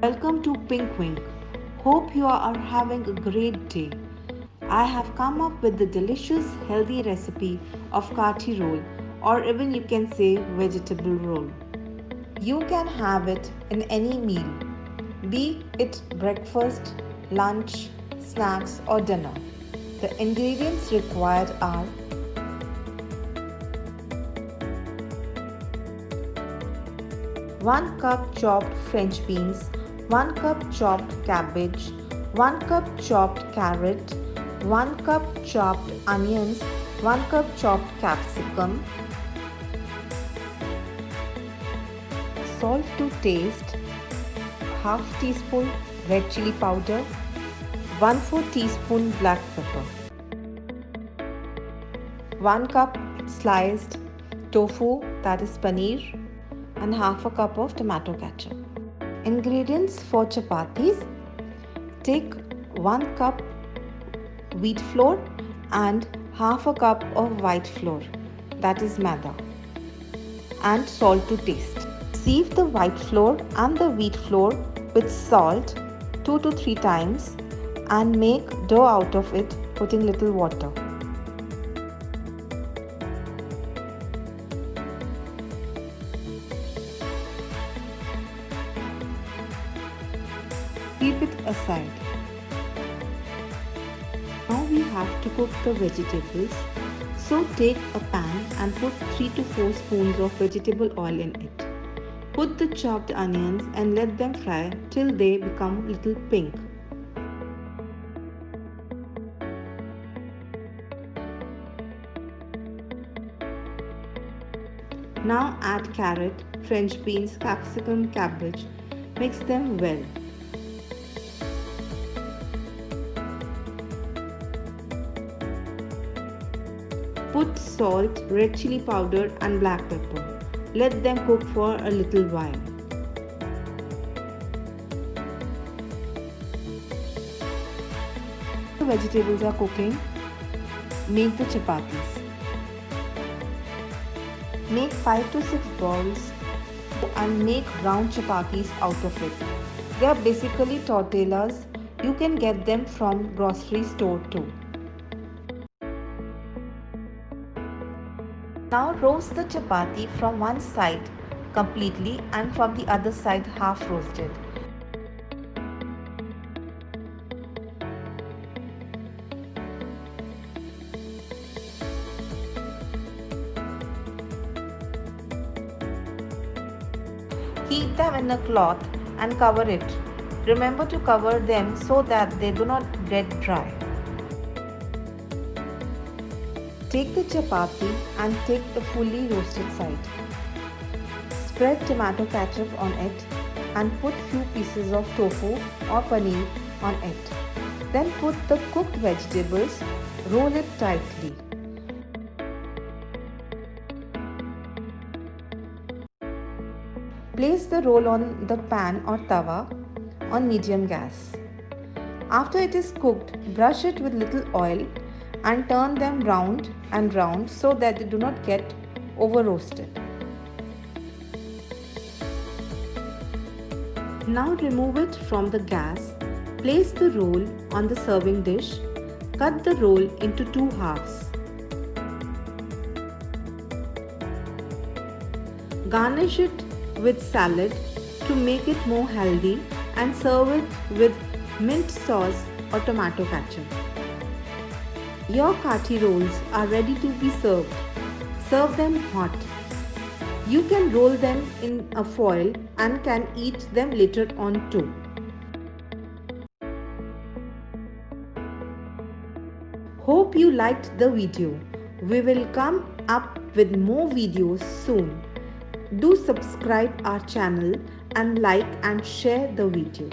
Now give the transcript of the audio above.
Welcome to Pink Wink. Hope you are having a great day. I have come up with the delicious healthy recipe of kati roll, or even you can say vegetable roll. You can have it in any meal, be it breakfast, lunch, snacks or dinner. The ingredients required are 1 cup chopped French beans, 1 cup chopped cabbage, 1 cup chopped carrot, 1 cup chopped onions, 1 cup chopped capsicum, salt to taste, half teaspoon red chili powder, 1/4 teaspoon black pepper, 1 cup sliced tofu, that is paneer, and half a cup of tomato ketchup. Ingredients for chapatis: take 1 cup wheat flour and half a cup of white flour, that is maida, and salt to taste. Sieve the white flour and the wheat flour with salt 2 to 3 times and make dough out of it, putting little water. Keep it aside. Now we have to cook the vegetables. So take a pan and put 3 to 4 spoons of vegetable oil in it. Put the chopped onions and let them fry till they become little pink. Now add carrot, French beans, capsicum, cabbage. Mix them well. Put salt, red chili powder and black pepper. Let them cook for a little while. The vegetables are cooking. Make the chapatis. Make 5 to 6 balls and make round chapatis out of it. They are basically tortillas. You can get them from grocery store too. Now roast the chapati from one side completely and from the other side half roasted. Heat them in a cloth and cover it. Remember to cover them so that they do not get dry. Take the chapati and take the fully roasted side. Spread tomato ketchup on it and put few pieces of tofu or paneer on it. Then put the cooked vegetables, roll it tightly. Place the roll on the pan or tawa on medium gas. After it is cooked, brush it with little oil and turn them round and round so that they do not get over roasted. Now remove it from the gas. Place the roll on the serving dish. Cut the roll into 2 halves. Garnish it with salad to make it more healthy and serve it with mint sauce or tomato ketchup. Your kati rolls are ready to be served. Serve them hot. You can roll them in a foil and can eat them later on too. Hope you liked the video. We will come up with more videos soon. Do subscribe our channel and like and share the video.